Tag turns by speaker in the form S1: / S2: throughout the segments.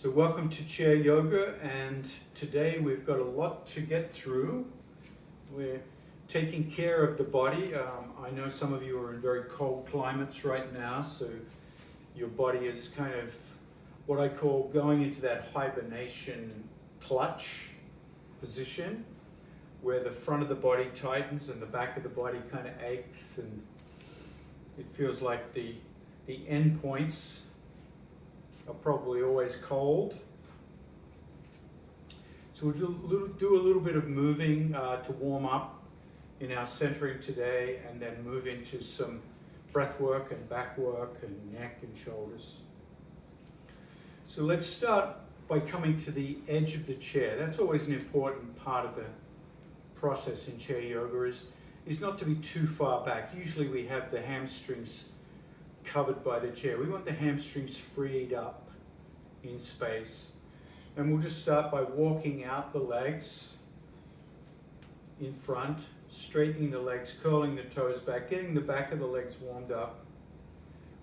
S1: So welcome to Chair Yoga, and today we've got a lot to get through. We're taking care of the body. I know some of you are in very cold climates right now, so your body is kind of what I call going into that hibernation clutch position, where the front of the body tightens and the back of the body kind of aches, and it feels like the end points are probably always cold. So we'll do a little bit of moving to warm up in our centering today, and then move into some breath work and back work and neck and shoulders. So let's start by coming to the edge of the chair. That's always an important part of the process in chair yoga, is not to be too far back. Usually we have the hamstrings covered by the chair. We want the hamstrings freed up in space. And we'll just start by walking out the legs in front, straightening the legs, curling the toes back, getting the back of the legs warmed up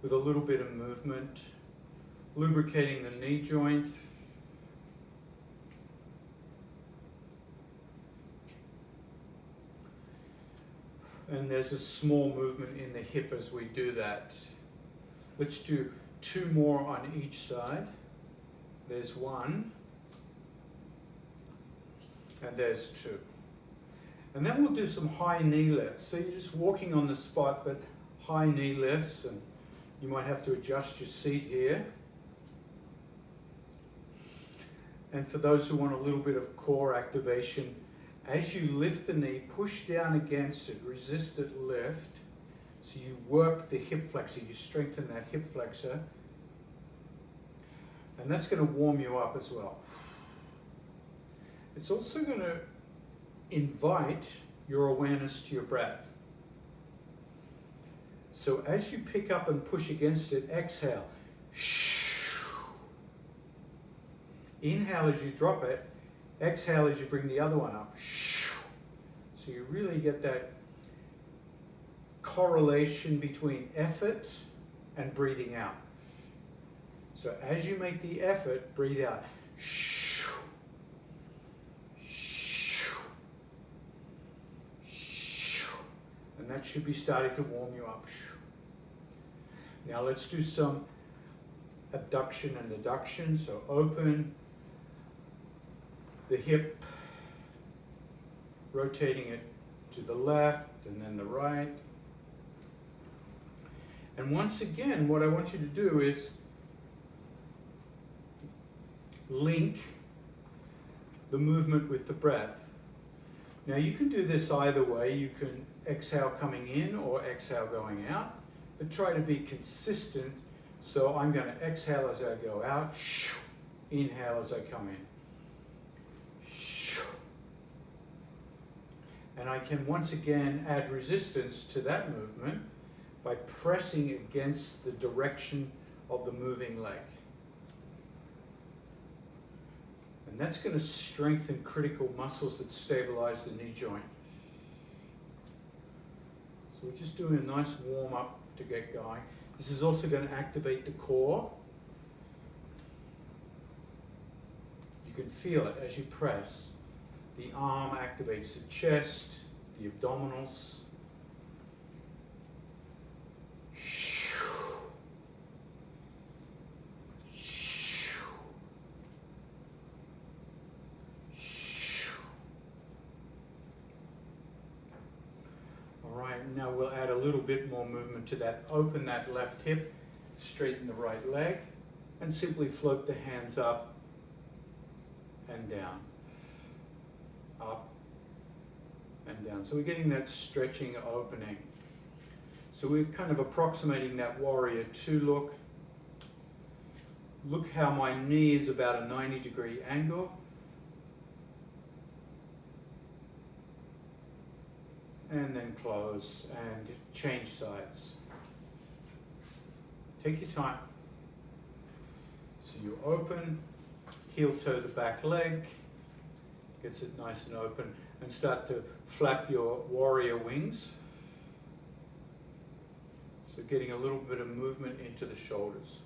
S1: with a little bit of movement, lubricating the knee joint. And there's a small movement in the hip as we do that. Let's do 2 more on each side. There's 1, and there's 2. And then we'll do some high knee lifts. So you're just walking on the spot, but high knee lifts, and you might have to adjust your seat here. And for those who want a little bit of core activation, as you lift the knee, push down against it, resist it, lift. So you work the hip flexor, you strengthen that hip flexor. And that's going to warm you up as well. It's also going to invite your awareness to your breath. So as you pick up and push against it, exhale. Inhale as you drop it. Exhale as you bring the other one up. So you really get that correlation between effort and breathing out. So as you make the effort, breathe out. And that should be starting to warm you up. Now let's do some abduction and adduction. So open the hip, rotating it to the left and then the right. And once again, what I want you to do is link the movement with the breath. Now you can do this either way. You can exhale coming in or exhale going out, but try to be consistent. So I'm going to exhale as I go out, inhale as I come in. And I can once again add resistance to that movement by pressing against the direction of the moving leg. And that's going to strengthen critical muscles that stabilize the knee joint. So we're just doing a nice warm up to get going. This is also going to activate the core. You can feel it as you press. The arm activates the chest, the abdominals. All right, now we'll add a little bit more movement to that. Open that left hip, straighten the right leg, and simply float the hands up and down. Up and down. So we're getting that stretching opening. So we're kind of approximating that warrior 2 look. Look how my knee is about a 90-degree angle. And then close and change sides. Take your time. So you open, heel toe the back leg, gets it nice and open, and start to flap your warrior wings. So getting a little bit of movement into the shoulders.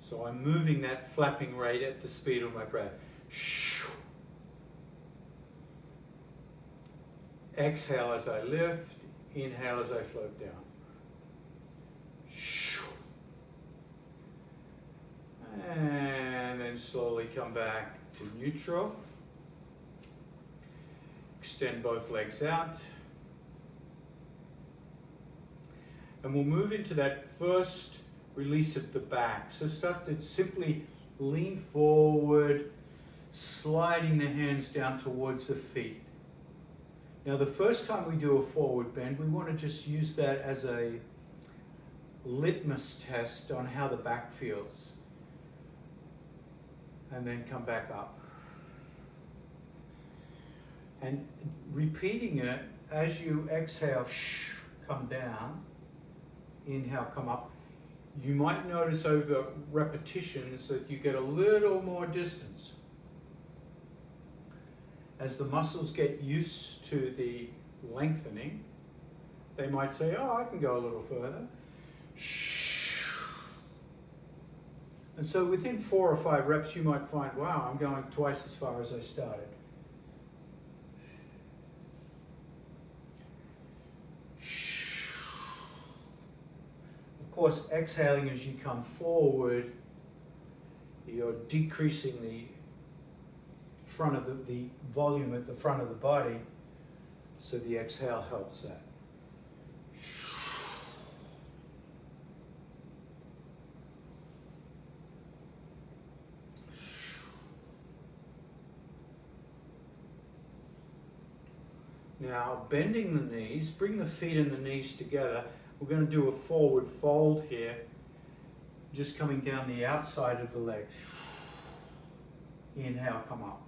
S1: So I'm moving that flapping rate at the speed of my breath. Exhale as I lift, inhale as I float down. And then slowly come back to neutral. Extend both legs out. And we'll move into that first release of the back. So start to simply lean forward, sliding the hands down towards the feet. Now the first time we do a forward bend, we want to just use that as a litmus test on how the back feels. And then come back up. And repeating it as you exhale, come down, inhale, come up. You might notice over repetitions that you get a little more distance. As the muscles get used to the lengthening, they might say, oh, I can go a little further. And so within 4 or 5 reps, you might find, wow, I'm going twice as far as I started. Of course, exhaling as you come forward, you're decreasing the front of the volume at the front of the body, so the exhale helps that. Now, bending the knees, bring the feet and the knees together. We're going to do a forward fold here, just coming down the outside of the leg. Inhale, come up.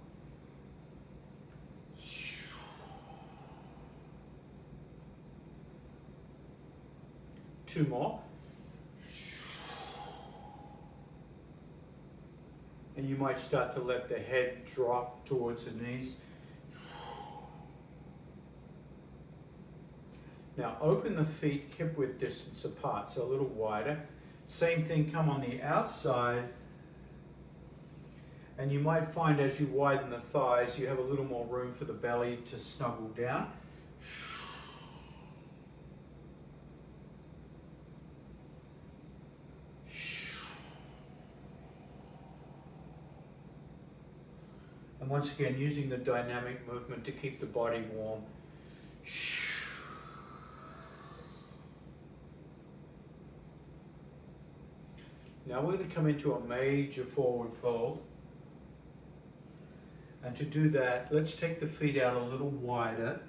S1: 2 more. And you might start to let the head drop towards the knees. Now open the feet hip width distance apart, so a little wider. Same thing, come on the outside. And you might find as you widen the thighs, you have a little more room for the belly to snuggle down. And once again, using the dynamic movement to keep the body warm. Now we're going to come into a major forward fold. And to do that, let's take the feet out a little wider.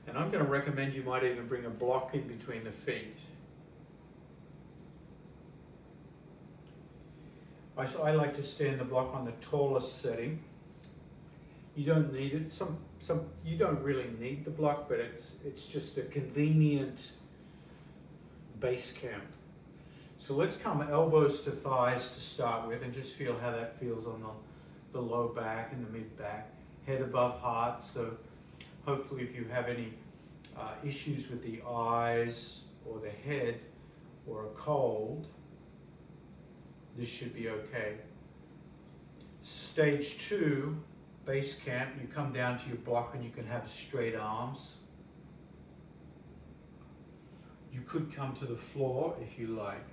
S1: And I'm going to recommend you might even bring a block in between the feet. I like to stand the block on the tallest setting. You don't need it. You don't really need the block, but it's just a convenient base camp. So let's come elbows to thighs to start with, and just feel how that feels on the low back and the mid back. Head above heart. So hopefully, if you have any issues with the eyes or the head or a cold, this should be okay. Stage 2, base camp, you come down to your block and you can have straight arms. You could come to the floor if you like.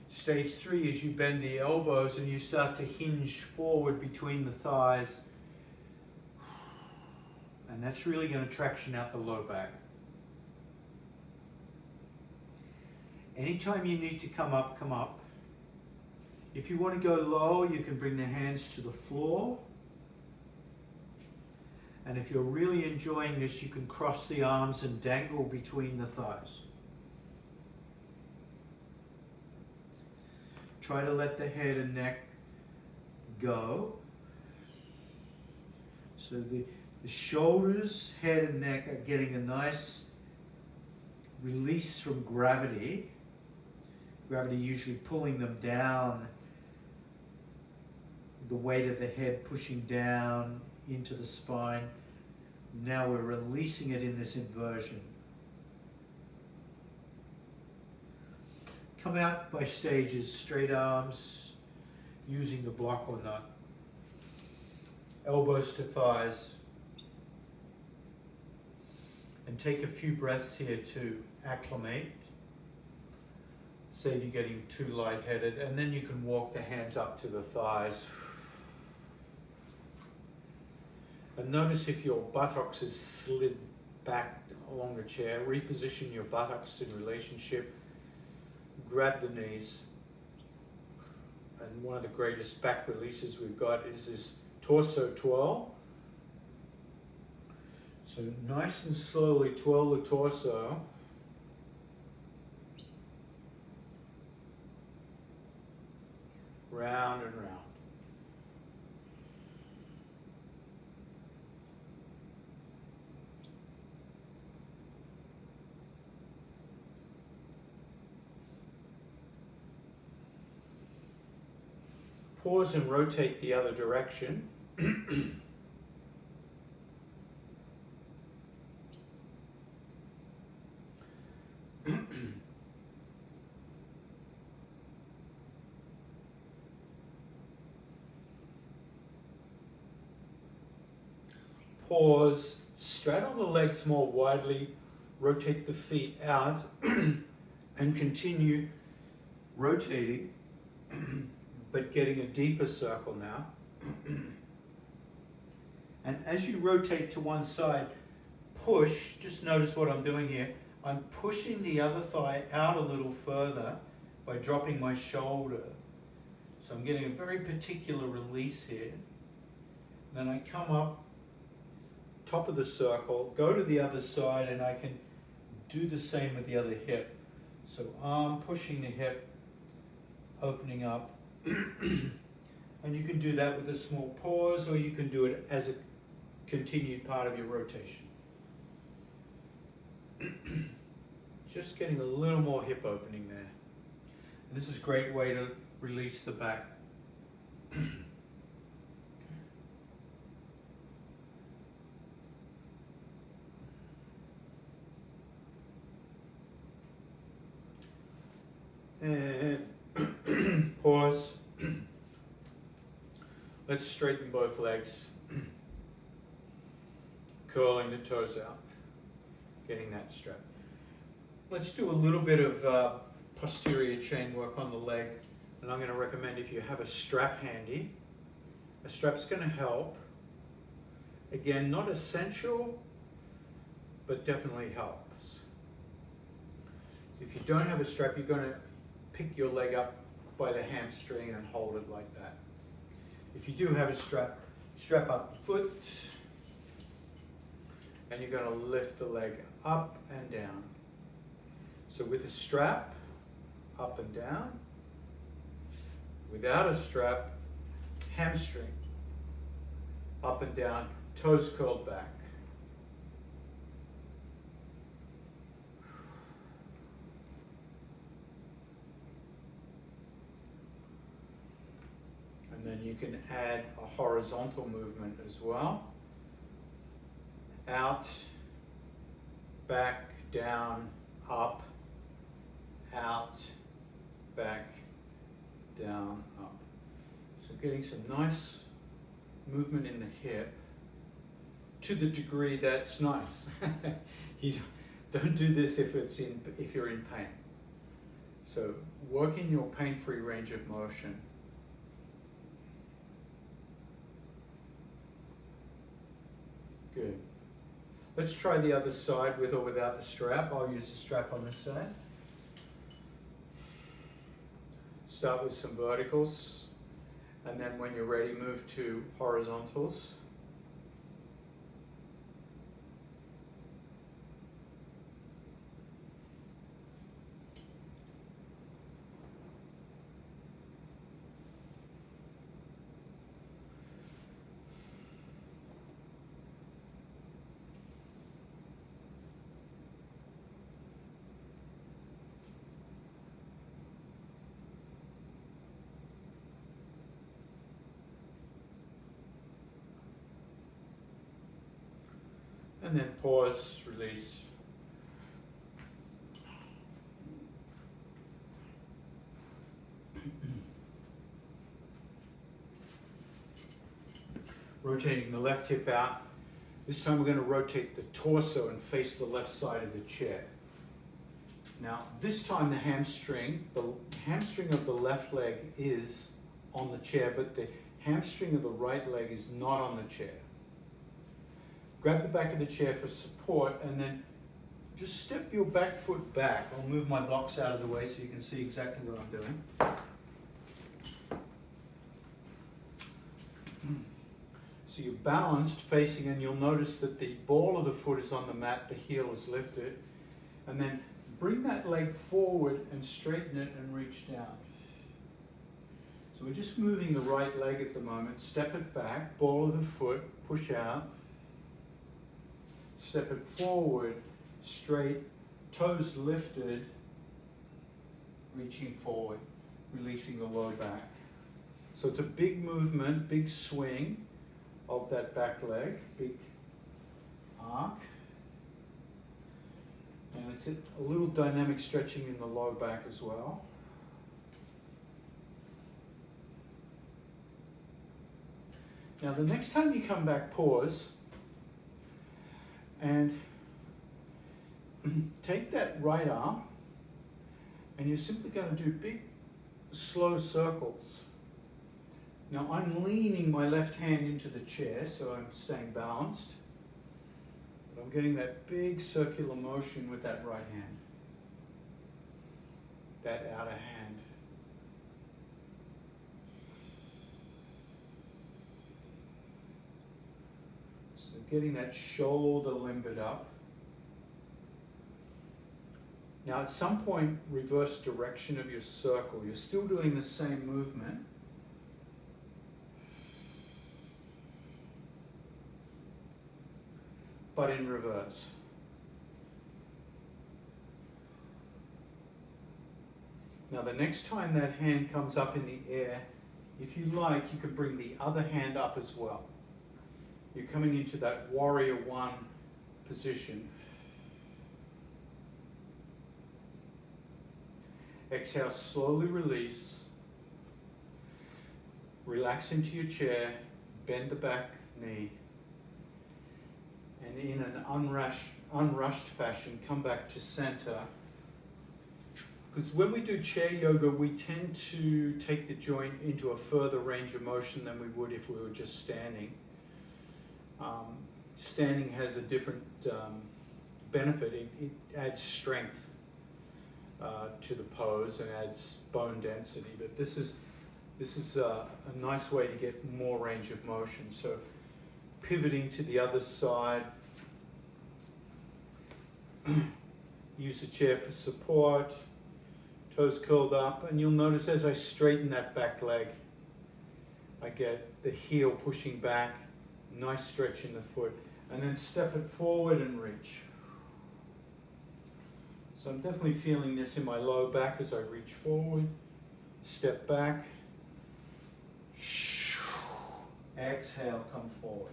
S1: Stage 3 is you bend the elbows and you start to hinge forward between the thighs. And that's really going to traction out the low back. Anytime you need to come up, come up. If you want to go low, you can bring the hands to the floor. And if you're really enjoying this, you can cross the arms and dangle between the thighs. Try to let the head and neck go. So the shoulders, head and neck are getting a nice release from gravity. Gravity usually pulling them down, the weight of the head pushing down into the spine. Now we're releasing it in this inversion. Come out by stages, straight arms, using the block or not. Elbows to thighs. And take a few breaths here to acclimate. Save you getting too lightheaded, and then you can walk the hands up to the thighs. And notice if your buttocks is slid back along the chair, reposition your buttocks in relationship, grab the knees. And one of the greatest back releases we've got is this torso twirl. So nice and slowly twirl the torso. Round and round. Pause and rotate the other direction. Pause, straddle the legs more widely, rotate the feet out, and continue rotating, but getting a deeper circle now. And as you rotate to one side, push, just notice what I'm doing here. I'm pushing the other thigh out a little further by dropping my shoulder. So I'm getting a very particular release here. Then I come up, top of the circle, go to the other side, and I can do the same with the other hip. So arm pushing the hip, opening up. And you can do that with a small pause, or you can do it as a continued part of your rotation. Just getting a little more hip opening there. And this is a great way to release the back. And pause. Let's straighten both legs. Curling the toes out. Getting that strap. Let's do a little bit of posterior chain work on the leg. And I'm going to recommend, if you have a strap handy, a strap's going to help. Again, not essential, but definitely helps. If you don't have a strap, you're going to pick your leg up by the hamstring and hold it like that. If you do have a strap, strap up the foot, and you're going to lift the leg up and down. So with a strap, up and down. Without a strap, hamstring, up and down, toes curled back. And then you can add a horizontal movement as well. Out, back, down, up, out, back, down, up. So getting some nice movement in the hip to the degree that's nice. You don't do this if you're in pain. So work in your pain-free range of motion. Good. Let's try the other side with or without the strap. I'll use the strap on this side. Start with some verticals, and then when you're ready, move to horizontals. And then pause, release. rotating the left hip out. This time we're going to rotate the torso and face the left side of the chair. Now, this time the hamstring of the left leg is on the chair, but the hamstring of the right leg is not on the chair. Grab the back of the chair for support and then just step your back foot back. I'll move my blocks out of the way so you can see exactly what I'm doing. So you're balanced facing, and you'll notice that the ball of the foot is on the mat, the heel is lifted, and then bring that leg forward and straighten it and reach down. So we're just moving the right leg at the moment. Step it back, ball of the foot, push out. Step it forward, straight, toes lifted, reaching forward, releasing the low back. So it's a big movement, big swing of that back leg, big arc. And it's a little dynamic stretching in the low back as well. Now the next time you come back, pause and take that right arm and you're simply going to do big, slow circles. Now I'm leaning my left hand into the chair, so I'm staying balanced. But I'm getting that big circular motion with that right hand, that outer hand. So getting that shoulder limbered up. Now at some point, reverse direction of your circle. You're still doing the same movement. But in reverse. Now the next time that hand comes up in the air, if you like, you can bring the other hand up as well. You're coming into that warrior one position. Exhale, slowly release. Relax into your chair, bend the back knee. And in an unrushed fashion, come back to center. Because when we do chair yoga, we tend to take the joint into a further range of motion than we would if we were just standing. Standing has a different benefit. It adds strength to the pose and adds bone density. But this is a nice way to get more range of motion. So pivoting to the other side. Use the chair for support. Toes curled up, and you'll notice as I straighten that back leg, I get the heel pushing back, nice stretch in the foot, and then step it forward and reach. So I'm definitely feeling this in my low back as I reach forward, step back, exhale, come forward.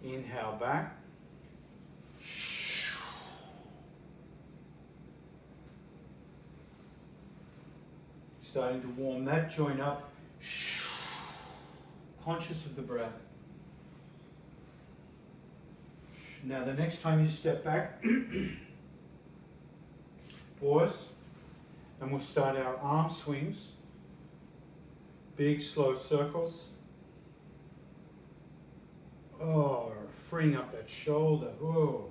S1: Inhale back. Starting to warm that joint up. Conscious of the breath. Now the next time you step back, pause, and we'll start our arm swings. Big slow circles. Oh, freeing up that shoulder. Whoa.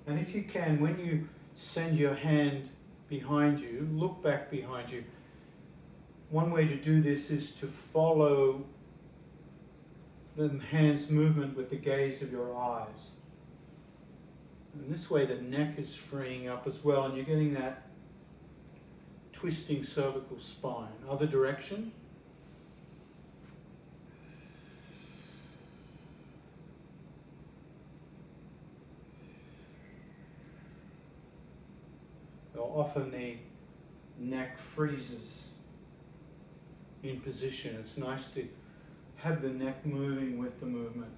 S1: And if you can, when you send your hand behind you, look back behind you. One way to do this is to follow the hand's movement with the gaze of your eyes. And this way the neck is freeing up as well, and you're getting that twisting cervical spine. Other direction. Often the neck freezes in position. It's nice to have the neck moving with the movement.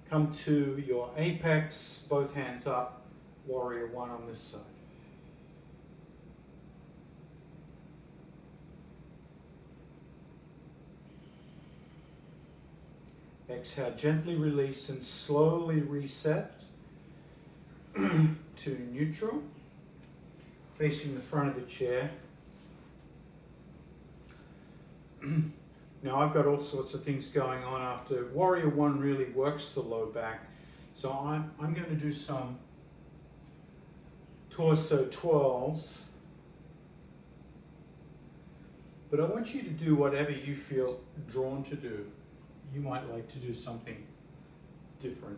S1: Come to your apex, both hands up, warrior one on this side. Exhale, gently release and slowly reset to neutral, facing the front of the chair. Now I've got all sorts of things going on after. Warrior One really works the low back. So I'm going to do some torso twirls. But I want you to do whatever you feel drawn to do. You might like to do something different.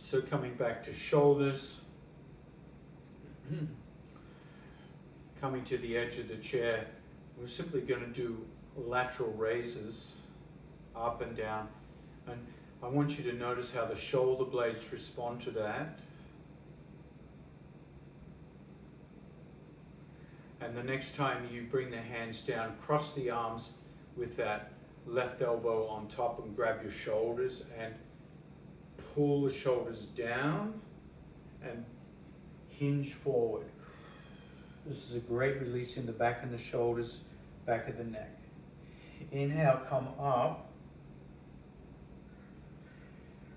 S1: So coming back to shoulders, coming to the edge of the chair, we're simply going to do lateral raises up and down. And I want you to notice how the shoulder blades respond to that. And the next time you bring the hands down, cross the arms with that left elbow on top and grab your shoulders and pull the shoulders down and hinge forward. This is a great release in the back of the shoulders, back of the neck. Inhale, come up.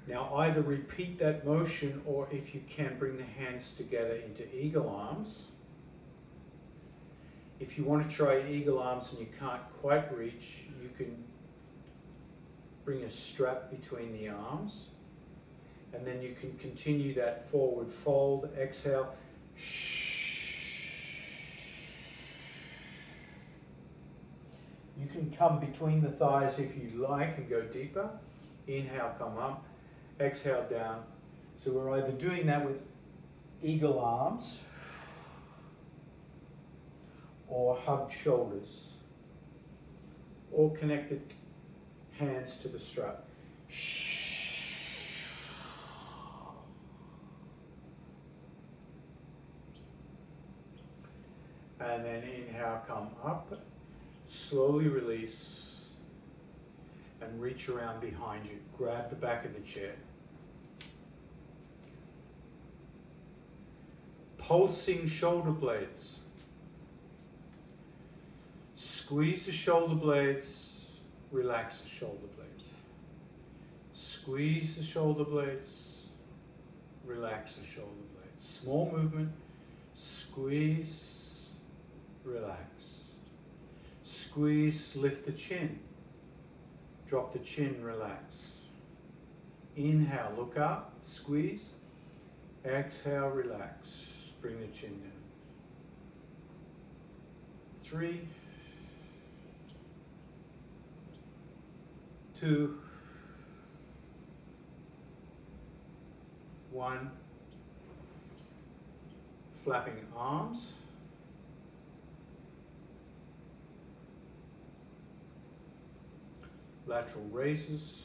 S1: Now either repeat that motion or if you can, bring the hands together into eagle arms. If you want to try eagle arms and you can't quite reach, you can bring a strap between the arms. And then you can continue that forward fold. Exhale. You can come between the thighs if you like and go deeper. Inhale, come up. Exhale, down. So we're either doing that with eagle arms or hugged shoulders or connected hands to the strap. And then inhale, come up, slowly release, and reach around behind you. Grab the back of the chair. Pulsing shoulder blades. Squeeze the shoulder blades, relax the shoulder blades. Squeeze the shoulder blades, relax the shoulder blades. Small movement, squeeze, relax. Squeeze, lift the chin. Drop the chin, relax. Inhale, look up, squeeze. Exhale, relax. Bring the chin down. 3, 2, 1. Flapping arms. Lateral raises.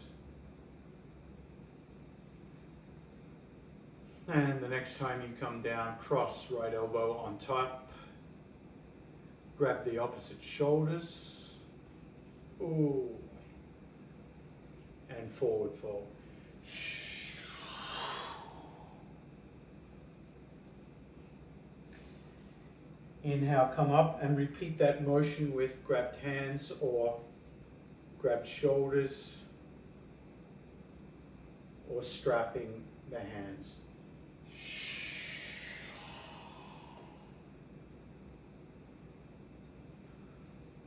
S1: And the next time you come down, cross right elbow on top. Grab the opposite shoulders. Ooh. And forward fold. Inhale, come up and repeat that motion with grabbed hands or grabbed shoulders or strapping the hands.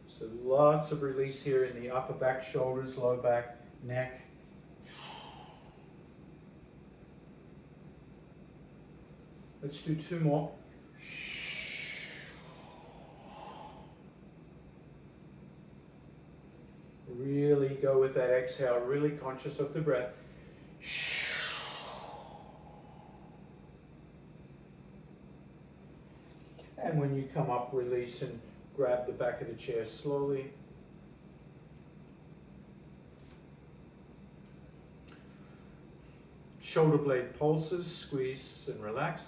S1: So lots of release here in the upper back, shoulders, low back, neck. Let's do 2 more. Really go with that exhale, really conscious of the breath. And when you come up, release and grab the back of the chair slowly. Shoulder blade pulses, squeeze and relax.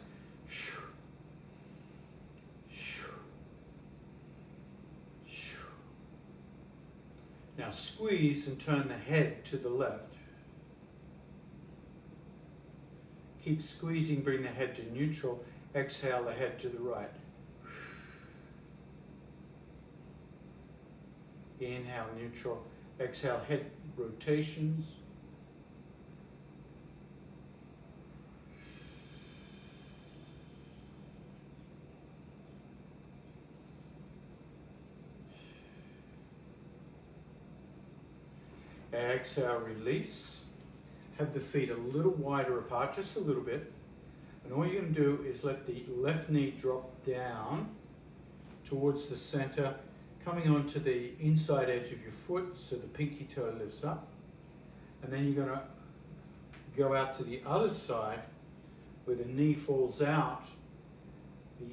S1: squeeze and turn the head to the left. Keep squeezing, bring the head to neutral. Exhale the head to the right. Inhale, neutral. Exhale, head rotations. Exhale, release. Have the feet a little wider apart, just a little bit. And all you're going to do is let the left knee drop down towards the center, coming onto the inside edge of your foot so the pinky toe lifts up. And then you're going to go out to the other side where the knee falls out, the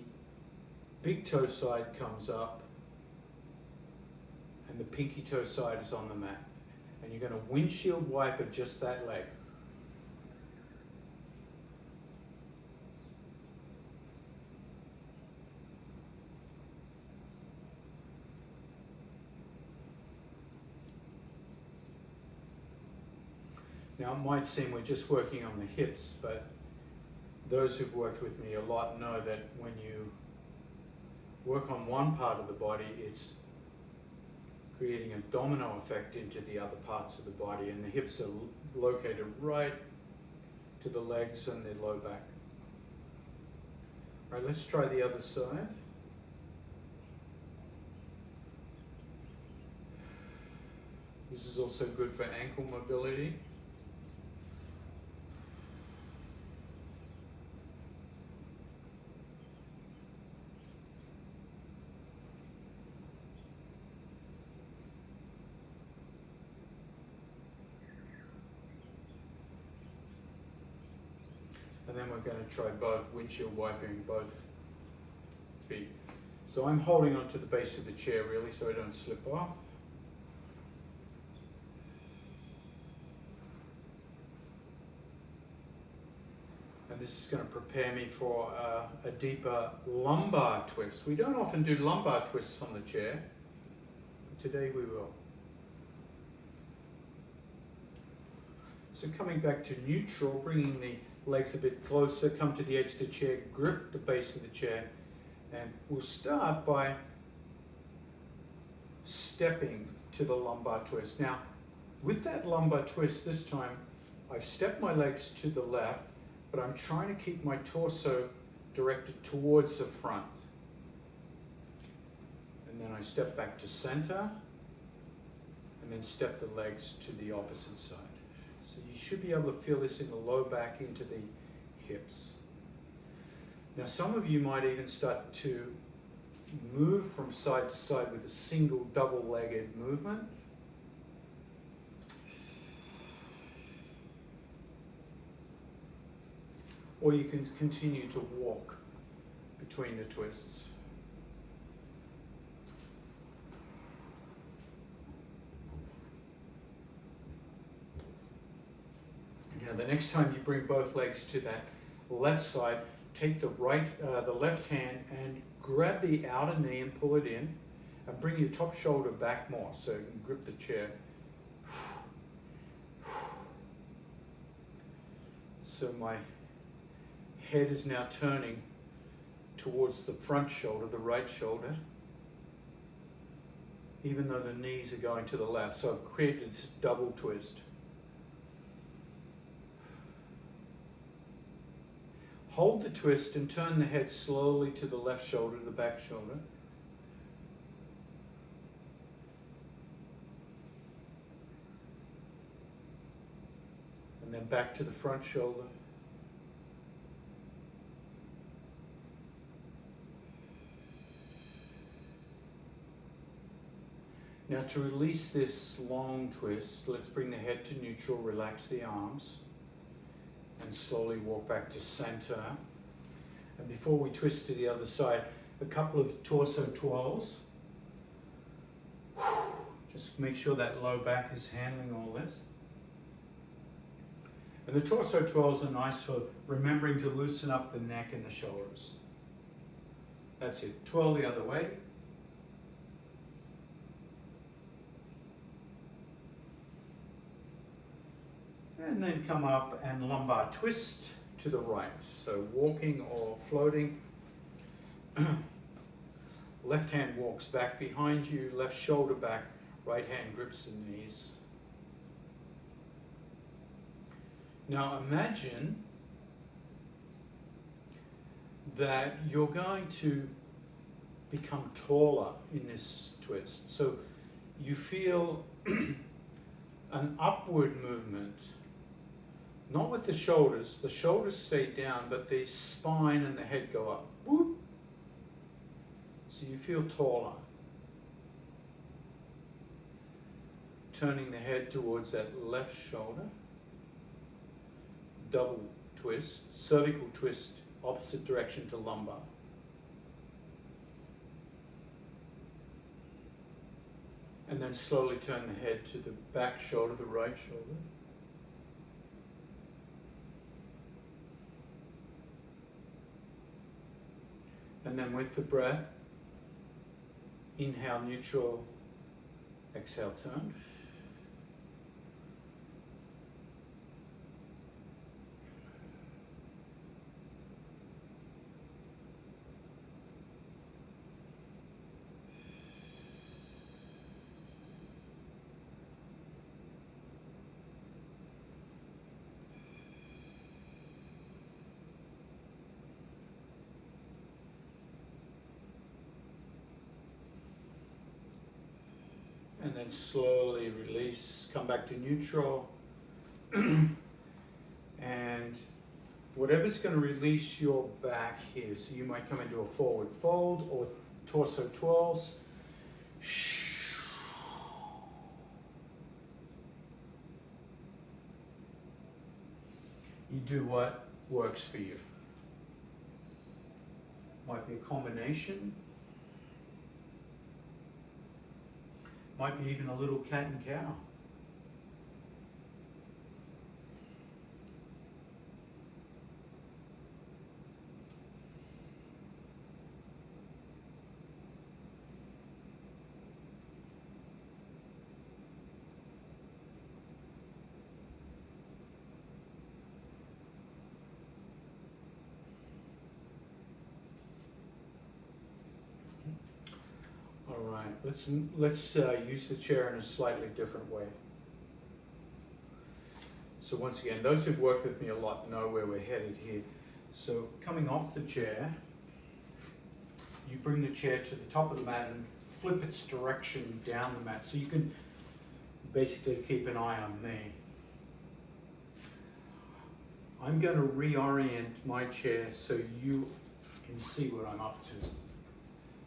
S1: big toe side comes up, and the pinky toe side is on the mat. And you're going to windshield wiper just that leg. Now it might seem we're just working on the hips, but those who've worked with me a lot know that when you work on one part of the body, it's creating a domino effect into the other parts of the body, and the hips are located right to the legs and the low back. All right, let's try the other side. This is also good for ankle mobility. And then we're going to try both windshield wiping both feet. So I'm holding onto the base of the chair really so I don't slip off. And this is going to prepare me for a deeper lumbar twist. We don't often do lumbar twists on the chair, but today we will. So coming back to neutral, bringing the legs a bit closer, come to the edge of the chair, grip the base of the chair, and we'll start by stepping to the lumbar twist. Now, with that lumbar twist this time, I've stepped my legs to the left, but I'm trying to keep my torso directed towards the front. And then I step back to center, and then step the legs to the opposite side. So you should be able to feel this in the low back into the hips. Now some of you might even start to move from side to side with a single double-legged movement. Or you can continue to walk between the twists. Now, the next time you bring both legs to that left side, take the left hand and grab the outer knee and pull it in, and bring your top shoulder back more so you can grip the chair. So my head is now turning towards the front shoulder, the right shoulder, even though the knees are going to the left. So I've created this double twist. Hold the twist and turn the head slowly to the left shoulder, the back shoulder. And then back to the front shoulder. Now to release this long twist, let's bring the head to neutral, relax the arms, and slowly walk back to center. And before we twist to the other side, a couple of torso twirls. Just make sure that low back is handling all this. And the torso twirls are nice for remembering to loosen up the neck and the shoulders. That's it. Twirl the other way. And then come up and lumbar twist to the right. So walking or floating. Left hand walks back behind you, left shoulder back, right hand grips the knees. Now imagine that you're going to become taller in this twist. So you feel an upward movement, not with the shoulders stay down, but the spine and the head go up. Whoop. So you feel taller. Turning the head towards that left shoulder. Double twist, cervical twist, opposite direction to lumbar. And then slowly turn the head to the back shoulder, the right shoulder. And then with the breath, inhale neutral, exhale turn. And then slowly release, come back to neutral. And whatever's going to release your back here, so you might come into a forward fold or torso twirls. You do what works for you. Might be a combination. Might be even a little cat and cow. All right, let's use the chair in a slightly different way. So once again, those who've worked with me a lot know where we're headed here. So coming off the chair, you bring the chair to the top of the mat and flip its direction down the mat. So you can basically keep an eye on me. I'm going to reorient my chair so you can see what I'm up to.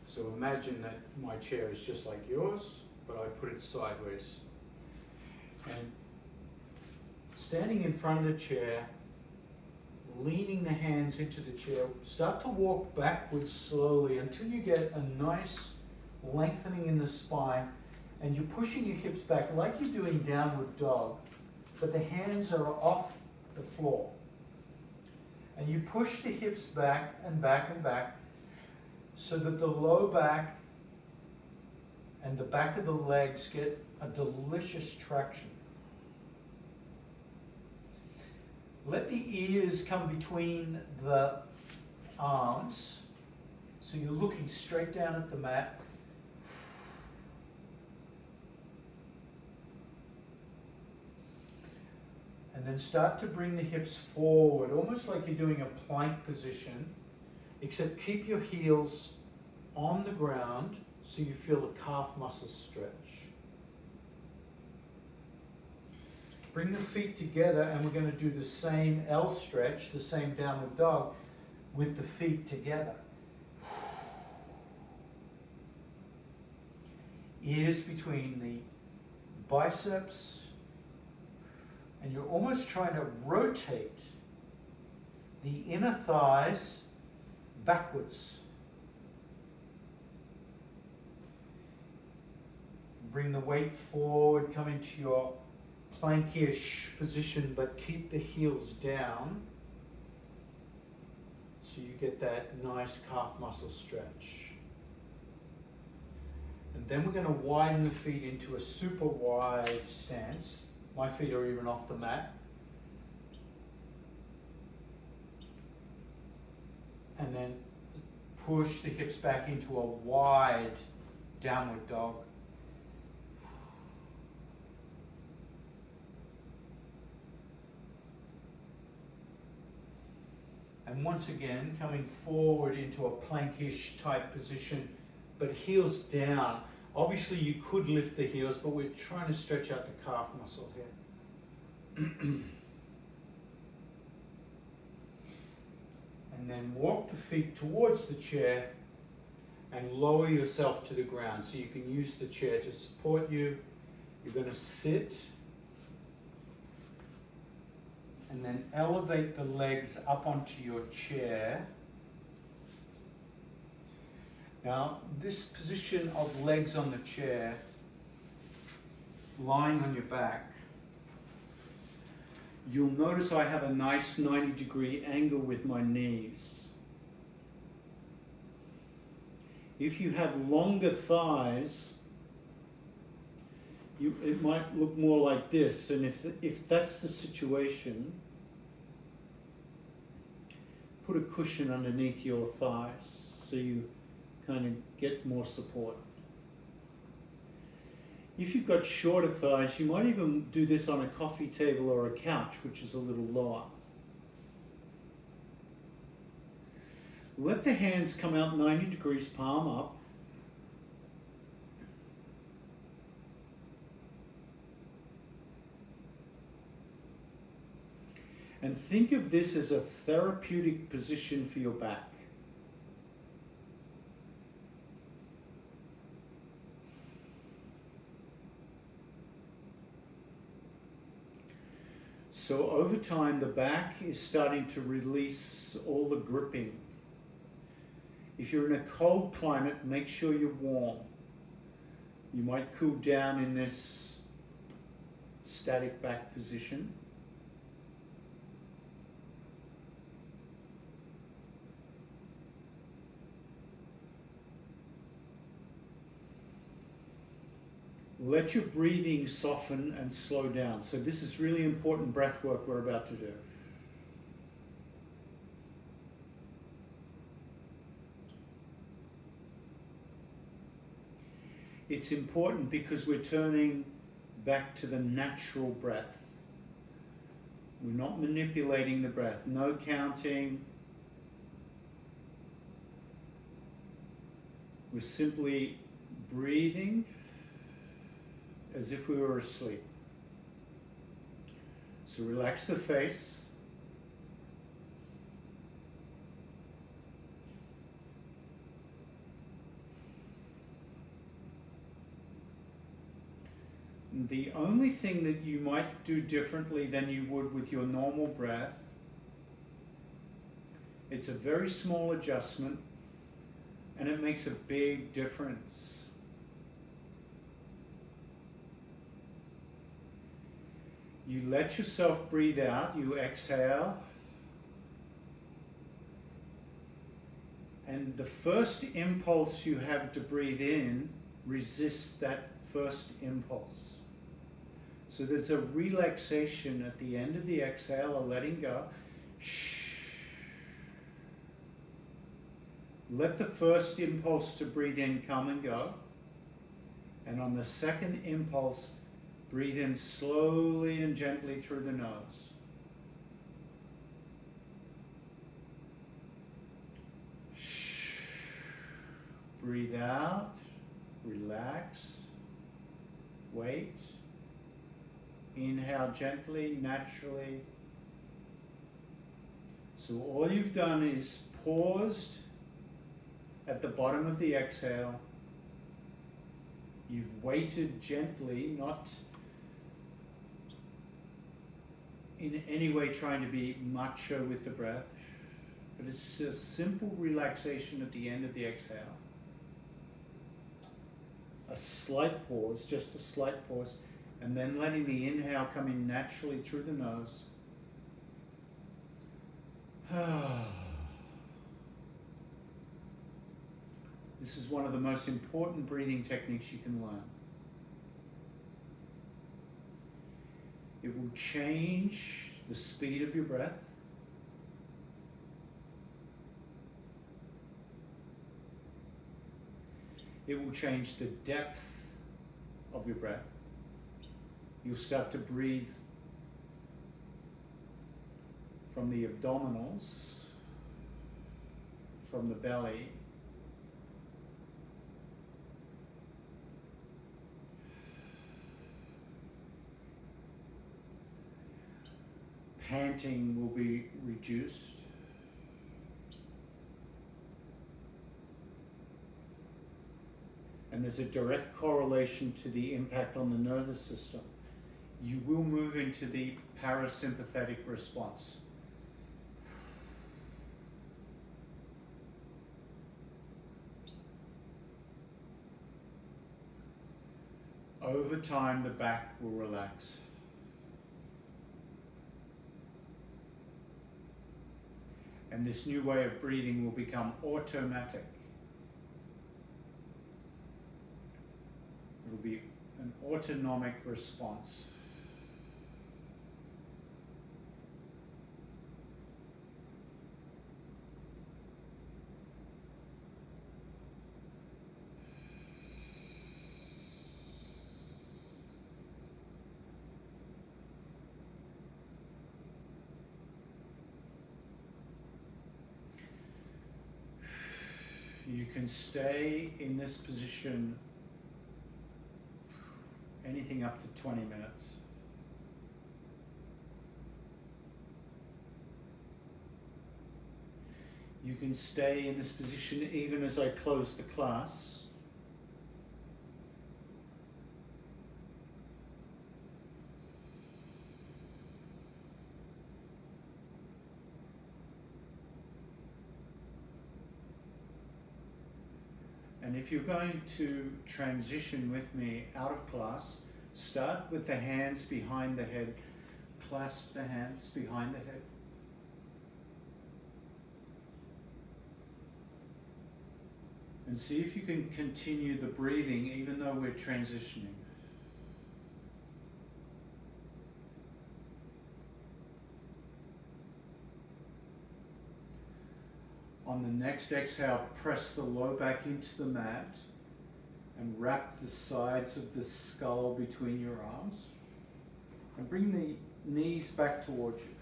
S1: So imagine that my chair is just like yours, but I put it sideways. And standing in front of the chair, leaning the hands into the chair, start to walk backwards slowly until you get a nice lengthening in the spine, and you're pushing your hips back like you're doing downward dog, but the hands are off the floor. And you push the hips back and back and back, so that the low back and the back of the legs get a delicious traction. Let the ears come between the arms, so you're looking straight down at the mat. And then start to bring the hips forward, almost like you're doing a plank position. Except keep your heels on the ground so you feel the calf muscles stretch. Bring the feet together, and we're going to do the same L stretch, the same downward dog, with the feet together. Ears between the biceps, and you're almost trying to rotate the inner thighs backwards. Bring the weight forward, come into your plankish position, but keep the heels down so you get that nice calf muscle stretch. And then we're going to widen the feet into a super wide stance. My feet are even off the mat. and then push the hips back into a wide downward dog. And once again, coming forward into a plankish type position, but heels down. Obviously you could lift the heels, but we're trying to stretch out the calf muscle here. And then walk the feet towards the chair and lower yourself to the ground. So you can use the chair to support you. You're going to sit and then elevate the legs up onto your chair. Now, this position of legs on the chair, lying on your back, you'll notice I have a nice 90-degree angle with my knees. If you have longer thighs, it might look more like this, and if that's the situation, put a cushion underneath your thighs so you kind of get more support. If you've got shorter thighs, you might even do this on a coffee table or a couch, which is a little lower. Let the hands come out 90 degrees, palm up. And think of this as a therapeutic position for your back. So over time, the back is starting to release all the gripping. If you're in a cold climate, make sure you're warm. You might cool down in this static back position. Let your breathing soften and slow down. So this is really important breath work we're about to do. It's important because we're turning back to the natural breath. We're not manipulating the breath. No counting. We're simply breathing as if we were asleep. So relax the face. The only thing that you might do differently than you would with your normal breath, it's a very small adjustment and it makes a big difference. You let yourself breathe out, you exhale, and the first impulse you have to breathe in resists that first impulse. So there's a relaxation at the end of the exhale, a letting go. Let the first impulse to breathe in come and go, and on the second impulse, breathe in slowly and gently through the nose. Breathe out, relax, wait. Inhale gently, naturally. So all you've done is paused at the bottom of the exhale. You've waited gently, not in any way trying to be macho with the breath, but it's a simple relaxation at the end of the exhale. A slight pause, just a slight pause, and then letting the inhale come in naturally through the nose. This is one of the most important breathing techniques you can learn. It will change the speed of your breath. It will change the depth of your breath. You'll start to breathe from the abdominals, from the belly, panting will be reduced. And there's a direct correlation to the impact on the nervous system. You will move into the parasympathetic response. Over time, the back will relax. And this new way of breathing will become automatic. It will be an autonomic response. You can stay in this position anything up to 20 minutes. You can stay in this position even as I close the class. And if you're going to transition with me out of class, start with the hands behind the head. Clasp the hands behind the head. And see if you can continue the breathing even though we're transitioning. On the next exhale, press the low back into the mat and wrap the sides of the skull between your arms. And bring the knees back towards you.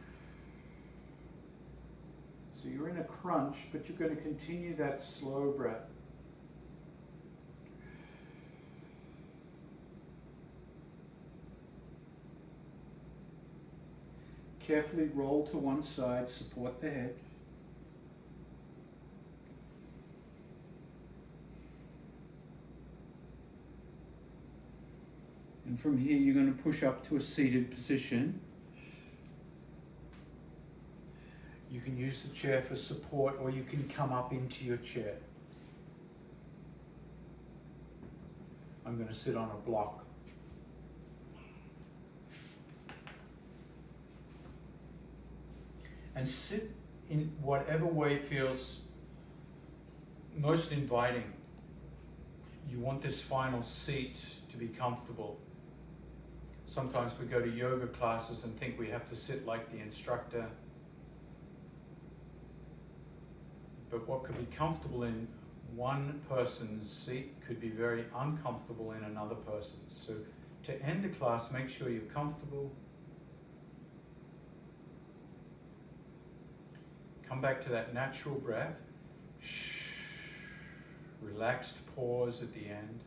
S1: So you're in a crunch, but you're going to continue that slow breath. Carefully roll to one side, support the head. And from here, you're going to push up to a seated position. You can use the chair for support, or you can come up into your chair. I'm going to sit on a block. And sit in whatever way feels most inviting. You want this final seat to be comfortable. Sometimes we go to yoga classes and think we have to sit like the instructor. But what could be comfortable in one person's seat could be very uncomfortable in another person's. So to end the class, make sure you're comfortable. Come back to that natural breath. Relaxed pause at the end.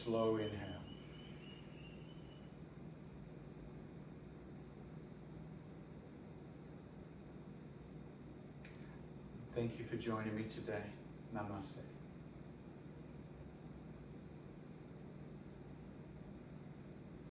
S1: Slow inhale. Thank you for joining me today. Namaste.